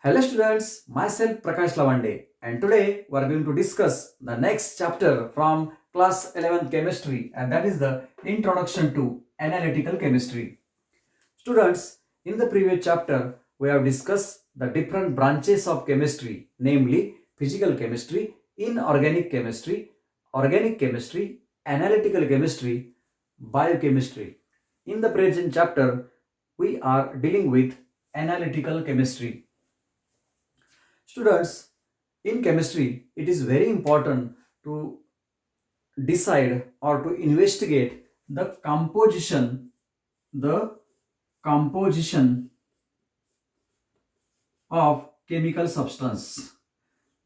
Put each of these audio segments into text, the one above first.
Hello students, myself Prakash Lavande and today we are going to discuss the next chapter from class 11th chemistry, and that is the introduction to analytical chemistry. Students, in the previous chapter we have discussed the different branches of chemistry, namely physical chemistry, organic chemistry, analytical chemistry, biochemistry. In the present chapter we are dealing with analytical chemistry. Students, in chemistry, it is very important to decide or to investigate the composition of chemical substance.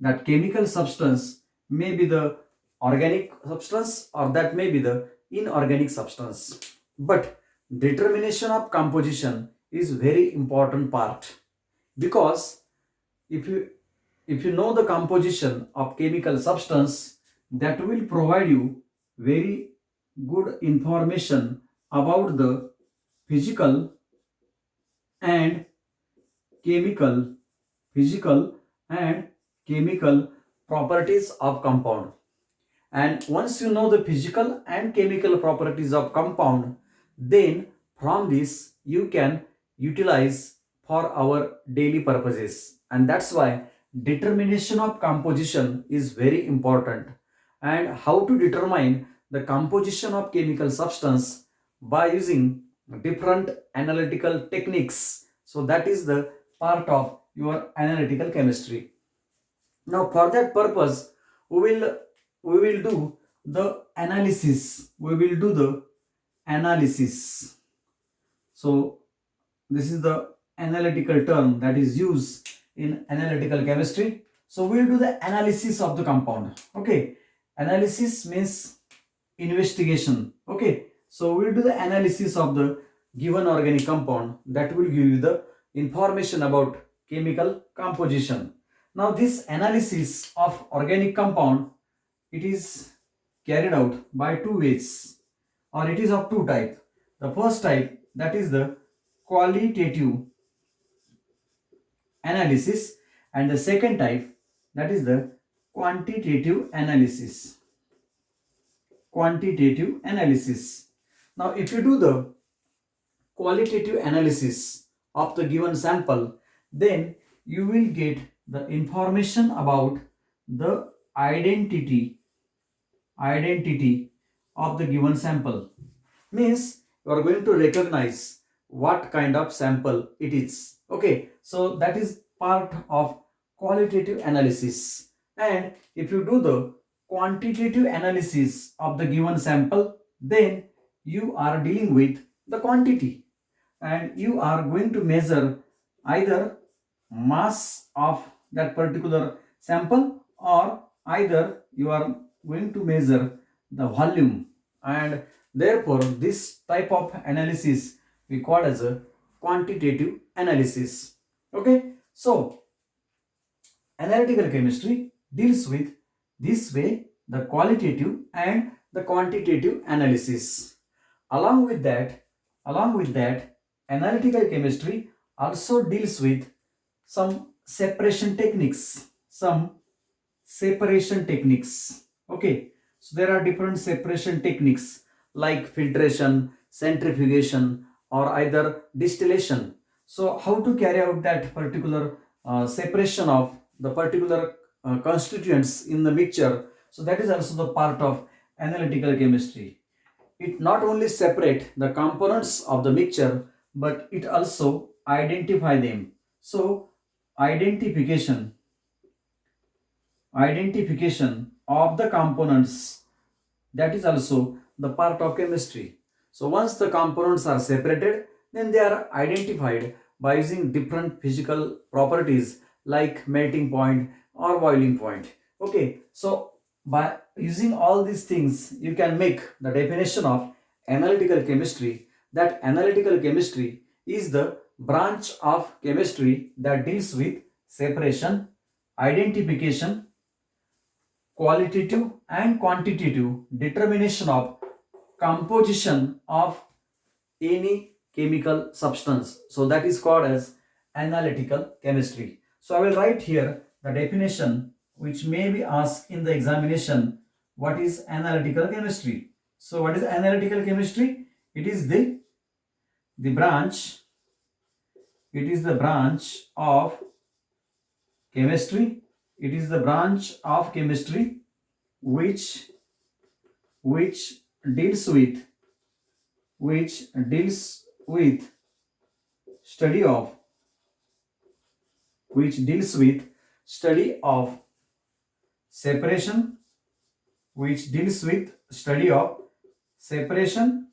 That chemical substance may be the organic substance or that may be the inorganic substance. But determination of composition is very important part, because if you if you know the composition of chemical substance, that will provide you very good information about the physical and chemical physical and chemical properties of compound. And once you know the physical and chemical properties of compound, then from this you can utilize for our daily purposes. And that's why determination of composition is very important. And how to determine the composition of chemical substance by using different analytical techniques. So that is the part of your analytical chemistry. Now for that purpose, we will we will do the analysis. We will do the analysis. So this is the analytical term that is used in analytical chemistry. So we'll do the analysis of the compound. Okay, analysis means investigation. Okay, so we'll do the analysis of the given organic compound, that will give you the information about chemical composition. Now this analysis of organic compound, it is carried out by two ways, or it is of two types. The first type, that is the qualitative analysis, and the second type, that is the quantitative analysis. Quantitative analysis. Now if you do the qualitative analysis of the given sample, then you will get the information about the identity of the given sample. Means you are going to recognize what kind of sample it is. Okay, so that is part of qualitative analysis. And if you do the quantitative analysis of the given sample, then you are dealing with the quantity, and you are going to measure either mass of that particular sample, or either you are going to measure the volume. And therefore this type of analysis we call as a quantitative analysis. Okay, so analytical chemistry deals with this way, the qualitative and the quantitative analysis. Along with that, analytical chemistry also deals with some separation techniques. Okay, so there are different separation techniques like filtration, centrifugation, or either distillation. So how to carry out that particular separation of the particular constituents in the mixture, so that is also the part of analytical chemistry. It not only separate the components of the mixture, but it also identify them. So identification identification of the components, that is also the part of chemistry. So once the components are separated, then they are identified by using different physical properties like melting point or boiling point. Okay, so by using all these things, you can make the definition of analytical chemistry, that analytical chemistry is the branch of chemistry that deals with separation, identification, qualitative and quantitative determination of composition of any chemical substance. So that is called as analytical chemistry. So I will write here the definition which may be asked in the examination. What is analytical chemistry? So what is analytical chemistry? It is the branch. It is the branch of chemistry. It is the branch of chemistry which which deals with which deals with study of which deals with study of separation, which deals with study of separation,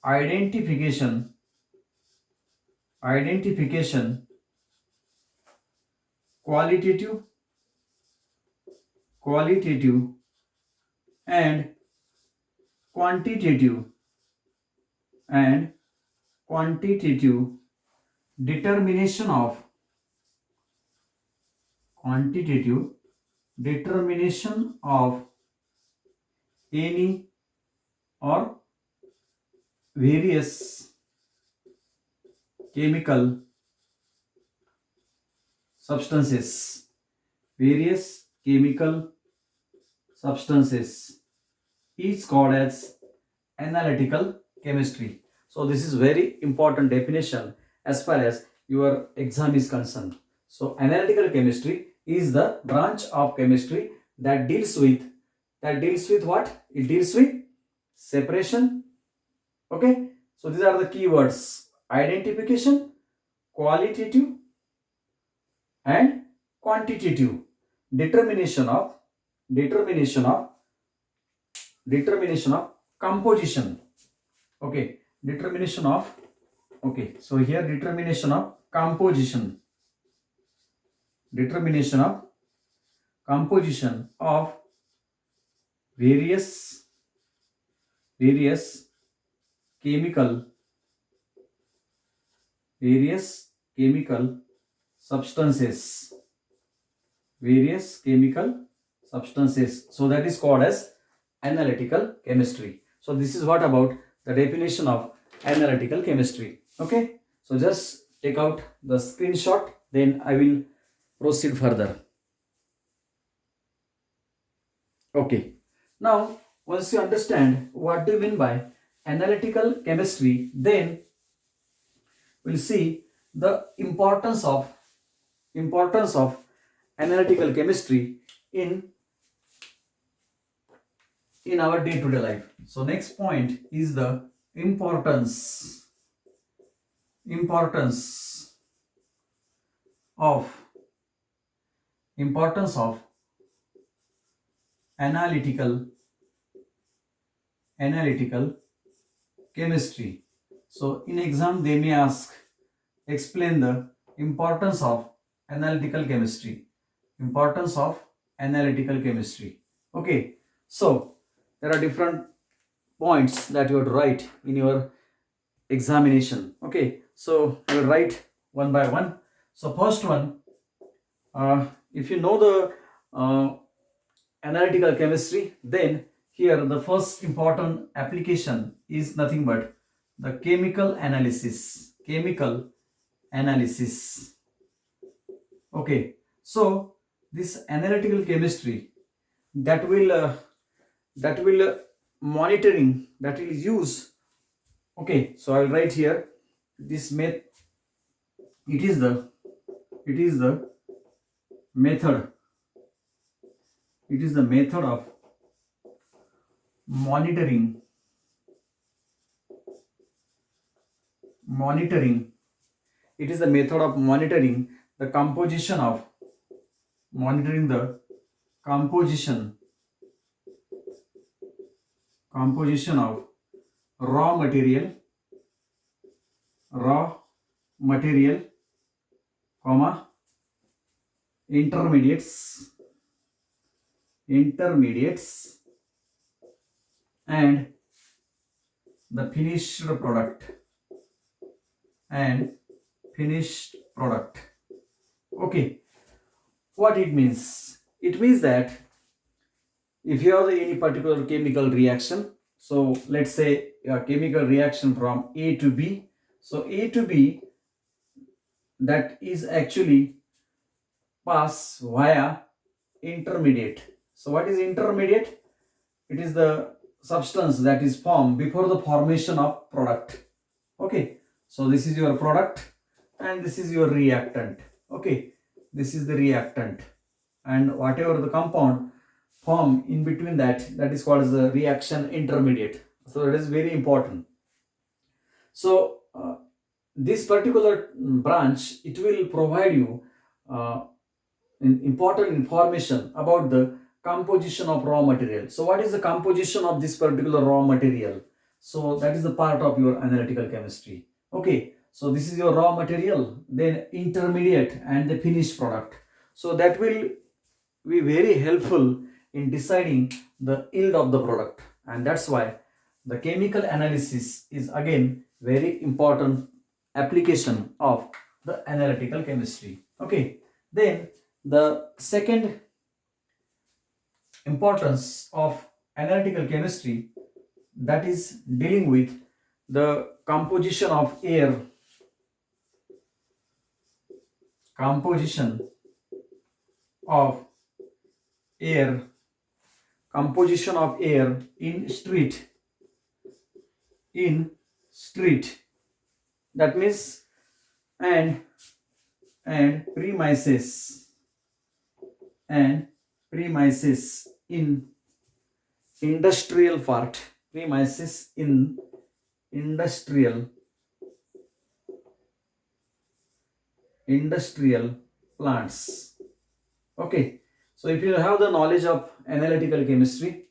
identification, identification, qualitative, qualitative, and quantitative, and quantitative determination of quantitative determination of any or various chemical substances, various chemical substances is called as analytical chemistry. So this is very important definition as far as your exam is concerned. So analytical chemistry is the branch of chemistry that deals with what? It deals with separation. Okay. So these are the keywords: identification, qualitative, and quantitative determination of determination of determination of composition. Okay, determination of, okay, so here determination of composition, determination of composition of various chemical various chemical substances, various chemical substances. So that is called as analytical chemistry. So this is what about the definition of analytical chemistry. Okay, so just take out the screenshot, then I will proceed further. Okay, now once you understand what do you mean by analytical chemistry, then we'll see the importance of analytical chemistry in our day-to-day life. So next point is the importance of importance of analytical chemistry. So in exam they may ask, explain the importance of analytical chemistry. Importance of analytical chemistry. Okay, so there are different points that you have to write in your examination. Okay, so I will write one by one. So first one, if you know the analytical chemistry, then here the first important application is nothing but the chemical analysis. Chemical analysis. Okay, so this analytical chemistry that will monitoring, that will use. Okay, so I will write here this method. It is the method. It is the method of monitoring. It is the method of monitoring the composition of composition of raw material, comma, intermediates, and the finished product. Okay, what it means? It means that if you have any particular chemical reaction, so let's say a chemical reaction from A to B. So A to B, that is actually pass via intermediate. So what is intermediate? It is the substance that is formed before the formation of product. Okay, so this is your product and this is your reactant. Okay, this is the reactant, and whatever the compound form in between that, that is called as the reaction intermediate. So it is very important. So this particular branch, it will provide you uh, important information about the composition of raw material. So what is the composition of this particular raw material? So that is the part of your analytical chemistry. Okay, so this is your raw material, then intermediate, and the finished product. So that will be very helpful in deciding the yield of the product, and that's why the chemical analysis is again very important application of the analytical chemistry. Okay, then the second importance of analytical chemistry, that is dealing with the composition of air, composition of air, composition of air in street, that means, and premises, and premises in industrial part, premises in industrial plants. Okay, so if you have the knowledge of analytical chemistry,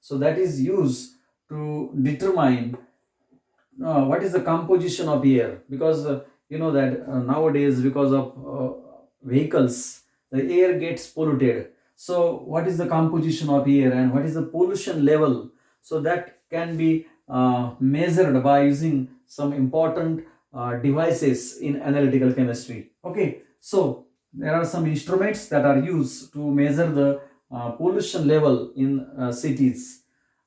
so that is used to determine what is the composition of air, because you know that nowadays, because of vehicles, the air gets polluted. So what is the composition of air and what is the pollution level? So that can be measured by using some important devices in analytical chemistry. Okay, so there are some instruments that are used to measure the pollution level in cities,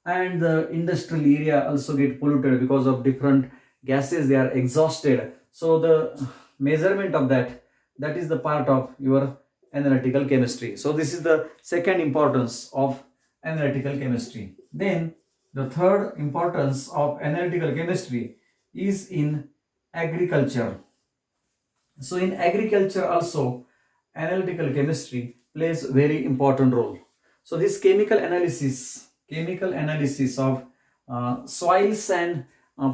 and the industrial area also get polluted because of different gases they are exhausted. So the measurement of that, that is the part of your analytical chemistry. So this is the second importance of analytical chemistry. Then the third importance of analytical chemistry is in agriculture. So in agriculture also, analytical chemistry plays very important role. So this chemical analysis of soils and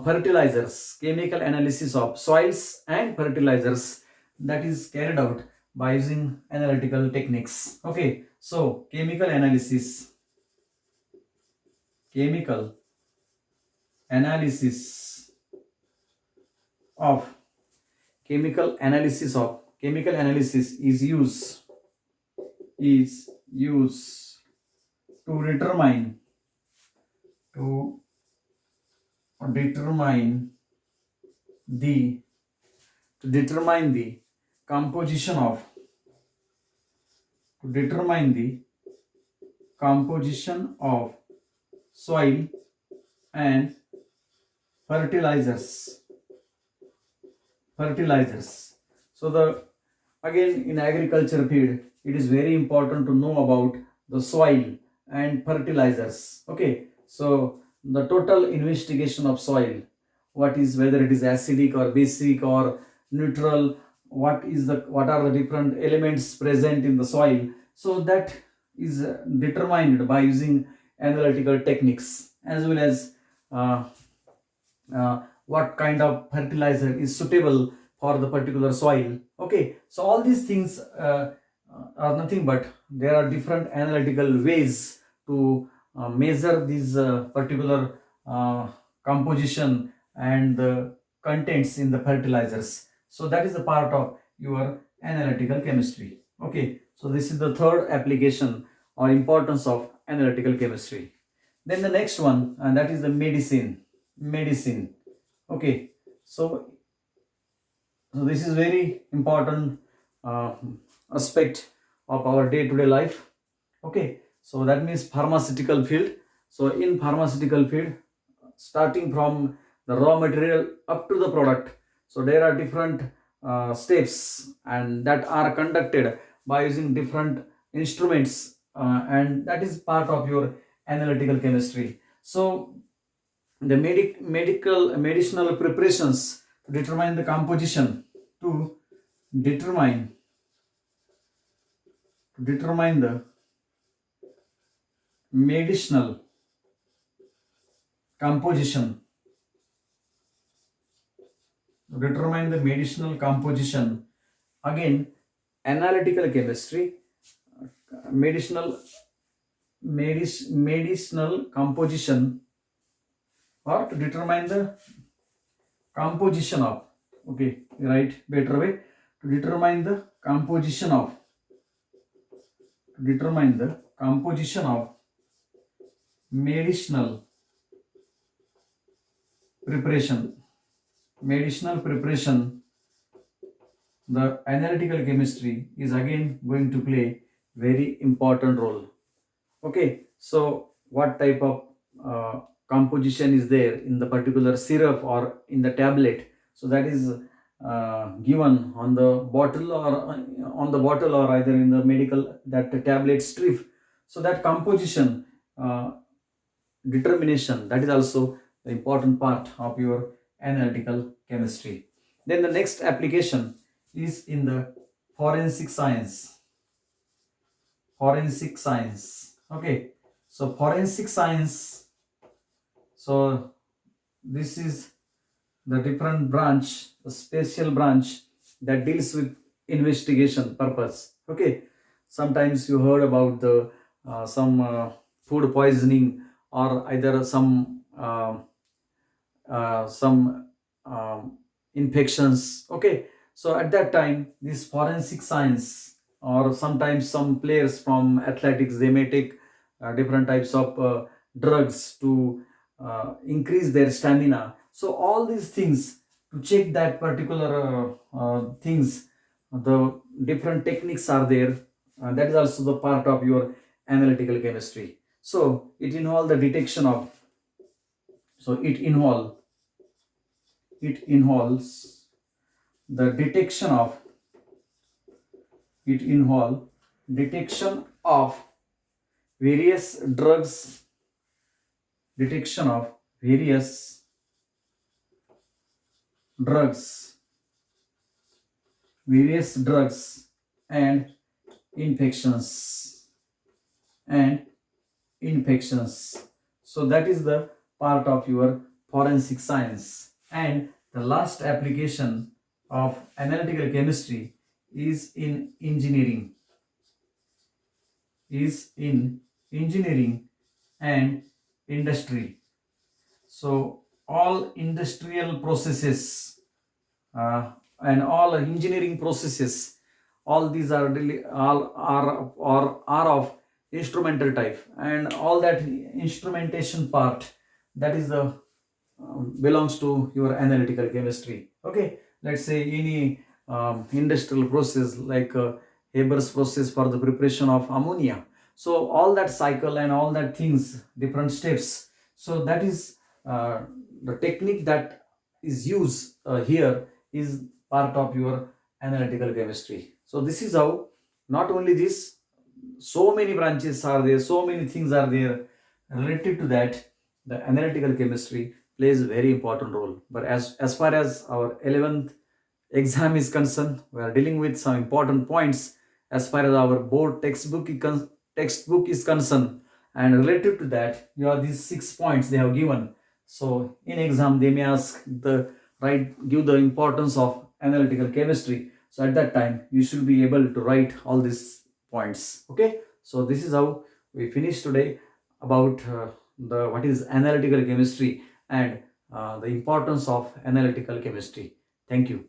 fertilizers, chemical analysis of soils and fertilizers, that is carried out by using analytical techniques. Okay, so chemical analysis of chemical analysis is used to determine the composition of soil and fertilizers. So the again in agriculture field, it is very important to know about the soil and fertilizers. Okay, so the total investigation of soil, what is, whether it is acidic or basic or neutral, what are the different elements present in the soil. So that is determined by using analytical techniques, as well as what kind of fertilizer is suitable for the particular soil. Okay, so all these things are nothing but there are different analytical ways to measure these particular composition and the contents in the fertilizers. So that is the part of your analytical chemistry. Okay, so this is the third application or importance of analytical chemistry. Then the next one, and that is the medicine. Okay, so this is very important aspect of our day-to-day life. Okay, so that means pharmaceutical field. So in pharmaceutical field, starting from the raw material up to the product, so there are different steps, and that are conducted by using different instruments, and that is part of your analytical chemistry. So the medicinal preparations to determine the composition, to determine the medicinal composition, again analytical chemistry, medicinal medicinal composition, or to determine the composition of, okay, right, better way, to determine the composition of, medicinal preparation, the analytical chemistry is again going to play very important role. Okay, so what type of composition is there in the particular syrup or in the tablet? So that is given on the bottle, or either in the medical, that tablet strip. So that composition determination, that is also the important part of your analytical chemistry. Then the next application is in the forensic science. Okay, so forensic science, so this is the different branch, the special branch that deals with investigation purpose. Okay, sometimes you heard about the some food poisoning, or either some infections. Okay, so at that time this forensic science, or sometimes some players from athletics, they may take different types of drugs to increase their stamina. So all these things, to check that particular things, the different techniques are there, that is also the part of your analytical chemistry. So it involves the detection of, so it involves the detection of, it involve detection of various drugs, detection of various drugs, and infections, and infections. So that is the part of your forensic science. And the last application of analytical chemistry is in engineering, and industry. So all industrial processes, and all engineering processes, all these are all are of instrumental type, and all that instrumentation part, that is the belongs to your analytical chemistry. Okay, let's say any industrial process, like Haber's process for the preparation of ammonia. So all that cycle and all that things, different steps, so that is the technique that is used here, is part of your analytical chemistry. So this is how, not only this, so many branches are there, so many things are there related to that. The analytical chemistry plays a very important role. But as far as our 11th exam is concerned, we are dealing with some important points as far as our board textbook is concerned, and related to that, you have these 6 points they have given. So in exam they may ask the give the importance of analytical chemistry. So at that time you should be able to write all these points. Okay, so this is how we finish today about the what is analytical chemistry, and the importance of analytical chemistry. Thank you.